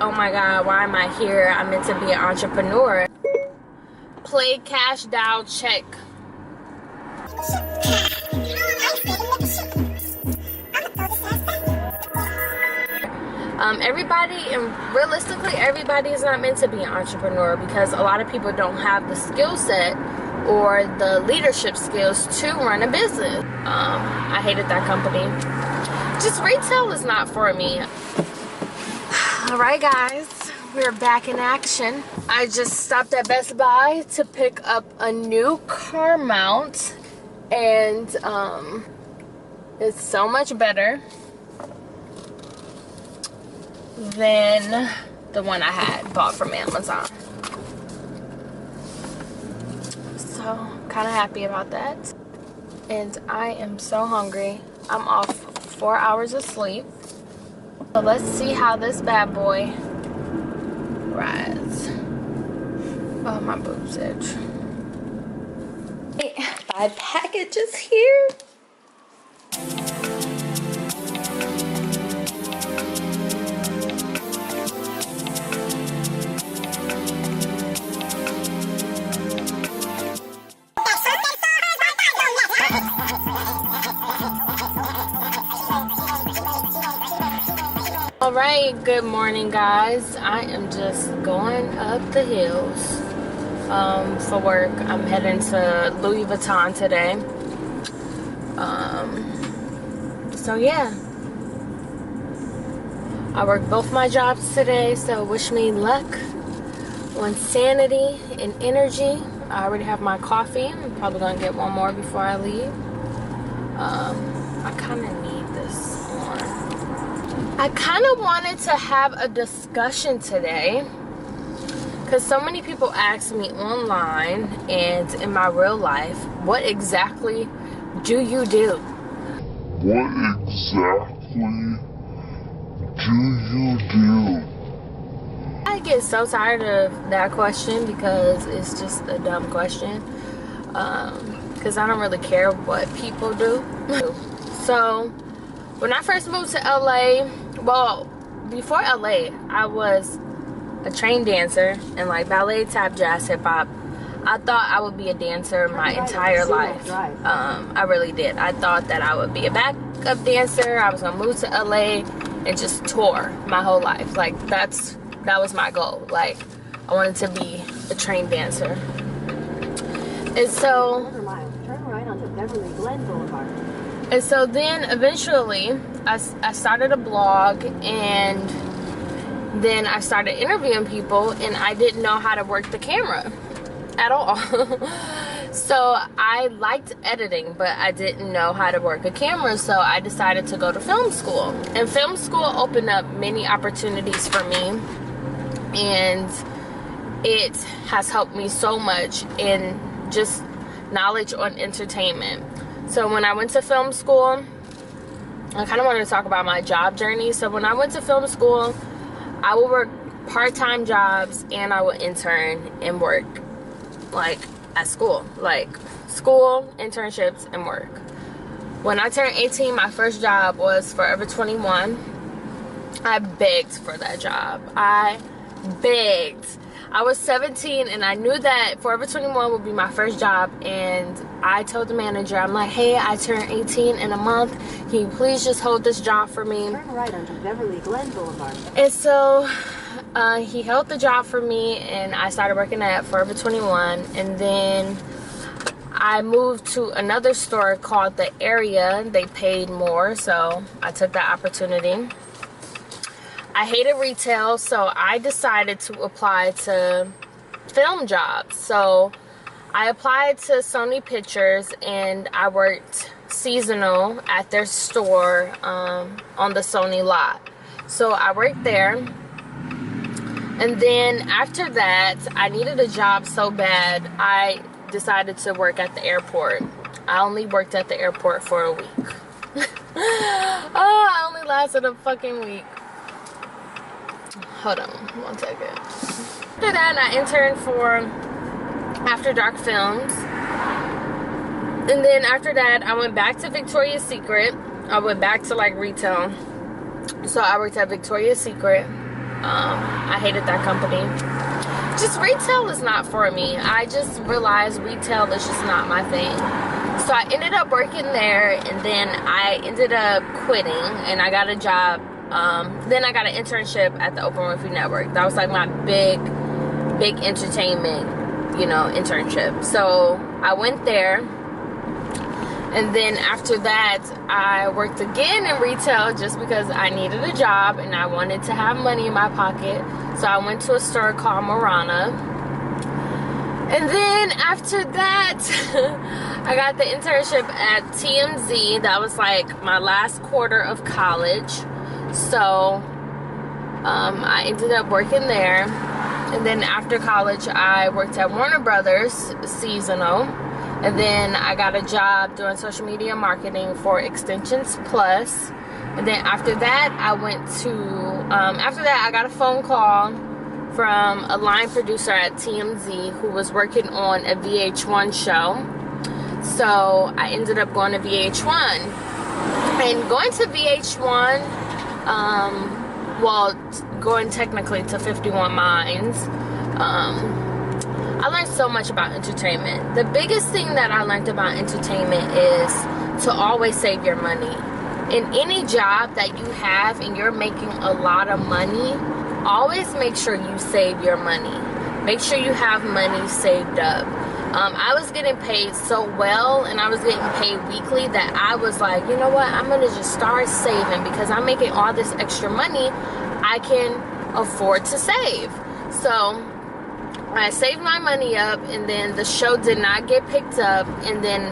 oh my god, why am I here? I'm meant to be an entrepreneur. Play cash down check. Everybody, and realistically, everybody is not meant to be an entrepreneur because a lot of people don't have the skill set or the leadership skills to run a business. I hated that company. Just retail is not for me. Alright guys, we're back in action. I just stopped at Best Buy to pick up a new car mount, and it's so much better than the one I had bought from Amazon. So, kind of happy about that. And I am so hungry. I'm off 4 hours of sleep. So let's see how this bad boy rides. Oh, my boobs itch. My package is here. Alright, good morning guys. I am just going up the hills for work. I'm heading to Louis Vuitton today. So yeah, I work both my jobs today, so wish me luck on sanity and energy. I already have my coffee. I'm probably gonna get one more before I leave. I kind of need this more. I kind of wanted to have a discussion today because so many people ask me online and in my real life, what exactly do you do? What exactly do you do? I get so tired of that question because it's just a dumb question. Because I don't really care what people do. So, when I first moved to LA, well, before LA, I was a trained dancer in like ballet, tap, jazz, hip hop. I thought I would be a dancer my entire life. I really did. I thought that I would be a backup dancer. I was gonna move to LA and just tour my whole life. Like that was my goal. Like I wanted to be a trained dancer. And so turn right onto Beverly Glen Boulevard. And so then eventually I started a blog, and then I started interviewing people, and I didn't know how to work the camera at all. So I liked editing, but I didn't know how to work a camera, so I decided to go to film school. And film school opened up many opportunities for me, and it has helped me so much in just knowledge on entertainment. So when I went to film school, I kind of wanted to talk about my job journey. So when I went to film school, I would work part-time jobs and I would intern and work like at school, like school, internships, and work. When I turned 18, my first job was Forever 21. I begged for that job. I begged. I was 17 and I knew that Forever 21 would be my first job, and I told the manager, I'm like, hey, I turned 18 in a month. Can you please just hold this job for me? Turn right onto Beverly Glen Boulevard. And so he held the job for me, and I started working at Forever 21. And then I moved to another store called The Area. They paid more, so I took that opportunity. I hated retail, so I decided to apply to film jobs. So I applied to Sony Pictures, and I worked seasonal at their store on the Sony lot. So I worked there. And then after that, I needed a job so bad, I decided to work at the airport. I only worked at the airport for a week. Oh, I only lasted a fucking week. Hold on, 1 second. After that, I interned for After Dark Films. And then after that, I went back to Victoria's Secret. I went back to like retail. So I worked at Victoria's Secret. I hated that company. Just retail is not for me. I just realized retail is just not my thing. So I ended up working there, and then I ended up quitting, and I got a job. Then I got an internship at the Oprah Winfrey Network. That was like my big entertainment, you know, internship. So I went there. And then after that, I worked again in retail just because I needed a job and I wanted to have money in my pocket. So I went to a store called Marana. And then after that, I got the internship at TMZ. That was like my last quarter of college. So I ended up working there. And then after college, I worked at Warner Brothers seasonal. And then I got a job doing social media marketing for Extensions Plus. And then after that, I went to, after that, I got a phone call from a line producer at TMZ who was working on a VH1 show. So I ended up going to VH1. And going to VH1, well, going technically to 51 Minds, I learned so much about entertainment. The biggest thing that I learned about entertainment is to always save your money. In any job that you have and you're making a lot of money, always make sure you save your money. Make sure you have money saved up. I was getting paid so well, and I was getting paid weekly, that I was like, you know what, I'm going to just start saving, because I'm making all this extra money I can afford to save. So I saved my money up, and then the show did not get picked up, and then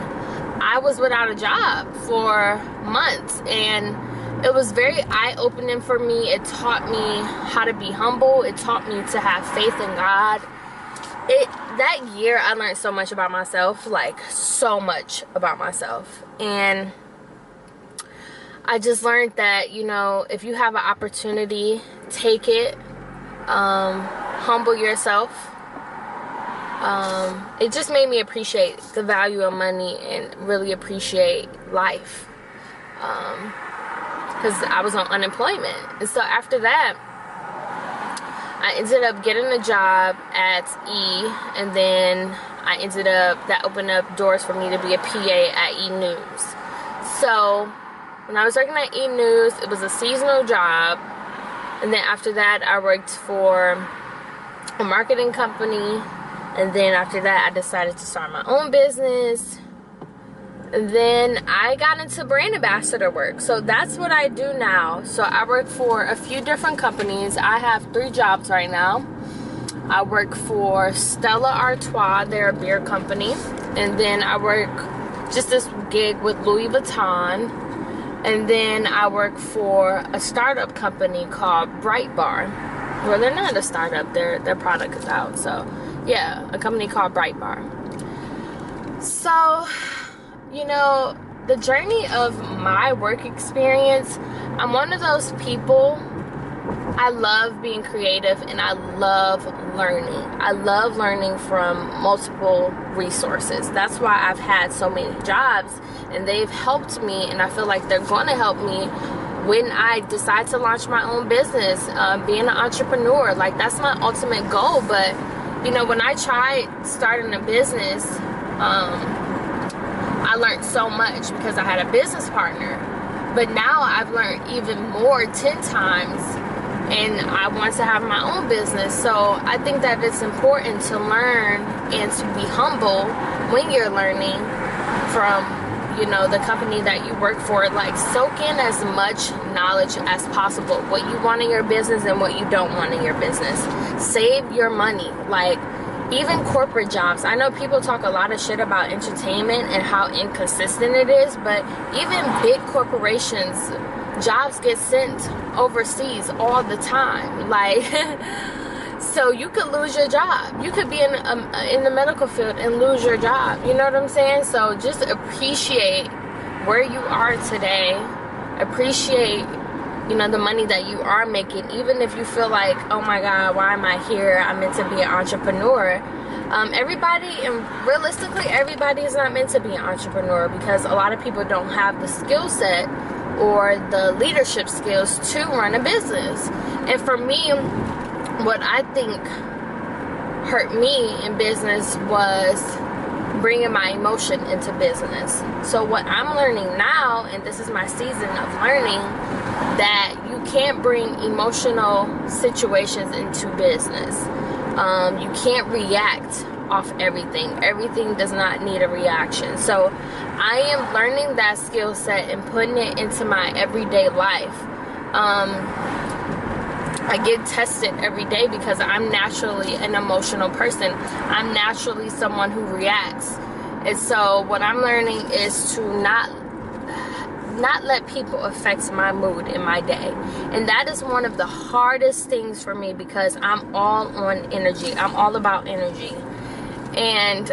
I was without a job for months, and it was very eye-opening for me. It taught me how to be humble. It taught me to have faith in God. That year, I learned so much about myself, like so much about myself, and I just learned that, you know, if you have an opportunity, take it. Humble yourself. It just made me appreciate the value of money and really appreciate life, because I was on unemployment. And so after that, I ended up getting a job at E, and then that opened up doors for me to be a PA at E News. So when I was working at E News, it was a seasonal job, and then after that, I worked for a marketing company. And then after that, I decided to start my own business. And then I got into brand ambassador work. So that's what I do now. So I work for a few different companies. I have 3 jobs right now. I work for Stella Artois. They're a beer company. And then I work just this gig with Louis Vuitton. And then I work for a startup company called Bright Bar. Well, they're not a startup. Their product is out. So yeah, a company called Bright Bar. So, you know, the journey of my work experience, I'm one of those people, I love being creative and I love learning. I love learning from multiple resources. That's why I've had so many jobs, and they've helped me, and I feel like they're going to help me when I decide to launch my own business, being an entrepreneur. Like, that's my ultimate goal. But you know, when I tried starting a business, I learned so much because I had a business partner. But now I've learned even more 10 times, and I want to have my own business. So I think that it's important to learn and to be humble when you're learning from, you know, the company that you work for. Like, soak in as much knowledge as possible, what you want in your business and what you don't want in your business. Save your money. Like, even corporate jobs, I know people talk a lot of shit about entertainment and how inconsistent it is, but even big corporations, jobs get sent overseas all the time. Like, so you could lose your job. You could be in the medical field and lose your job. You know what I'm saying? So just appreciate where you are today. Appreciate, you know, the money that you are making, even if you feel like, oh my God, why am I here? I'm meant to be an entrepreneur. Everybody, and realistically, everybody is not meant to be an entrepreneur, because a lot of people don't have the skill set or the leadership skills to run a business. And for me, what I think hurt me in business was bringing my emotion into business. So what I'm learning now, and this is my season of learning, that you can't bring emotional situations into business. You can't react off everything. Everything does not need a reaction. So I am learning that skill set and putting it into my everyday life. I get tested every day because I'm naturally an emotional person. I'm naturally someone who reacts. And so what I'm learning is to not let people affect my mood in my day. And that is one of the hardest things for me because I'm all on energy. I'm all about energy. And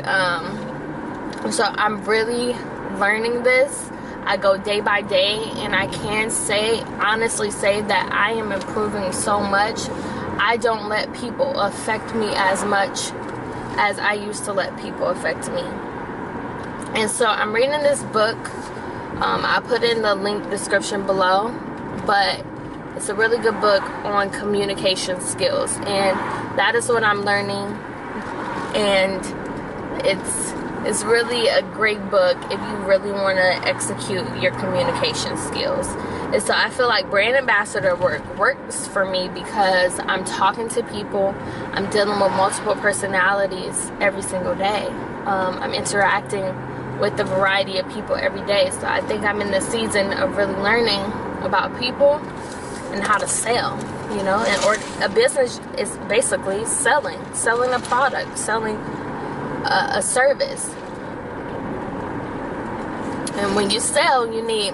so I'm really learning this. I go day by day, and I can honestly say that I am improving so much. I don't let people affect me as much as I used to let people affect me. And so I'm reading this book. I put in the link description below, but it's a really good book on communication skills, and that is what I'm learning. And it's really a great book if you really want to execute your communication skills. And so I feel like brand ambassador work works for me because I'm talking to people. I'm dealing with multiple personalities every single day. I'm interacting with a variety of people every day. So I think I'm in the season of really learning about people and how to sell, you know. And a business is basically selling a product, selling a service. And when you sell, you need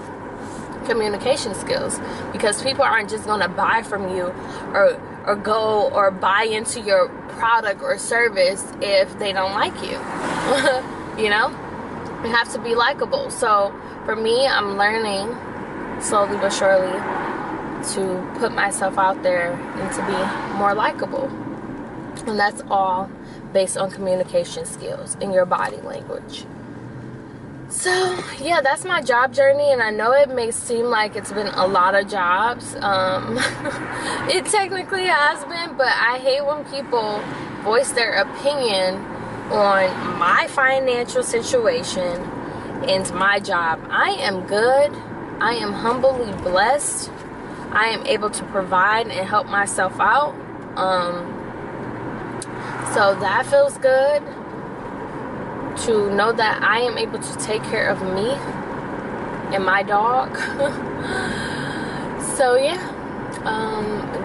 communication skills, because people aren't just going to buy from you or go or buy into your product or service if they don't like you. You know, you have to be likable. So for me, I'm learning slowly but surely to put myself out there and to be more likable. And that's all based on communication skills and your body language. So yeah, that's my job journey, and I know it may seem like it's been a lot of jobs. It technically has been, but I hate when people voice their opinion on my financial situation and my job. I am good. I am humbly blessed. I am able to provide and help myself out. So that feels good, to know that I am able to take care of me and my dog. So yeah,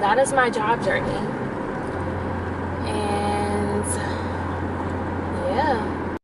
that is my job journey. And yeah.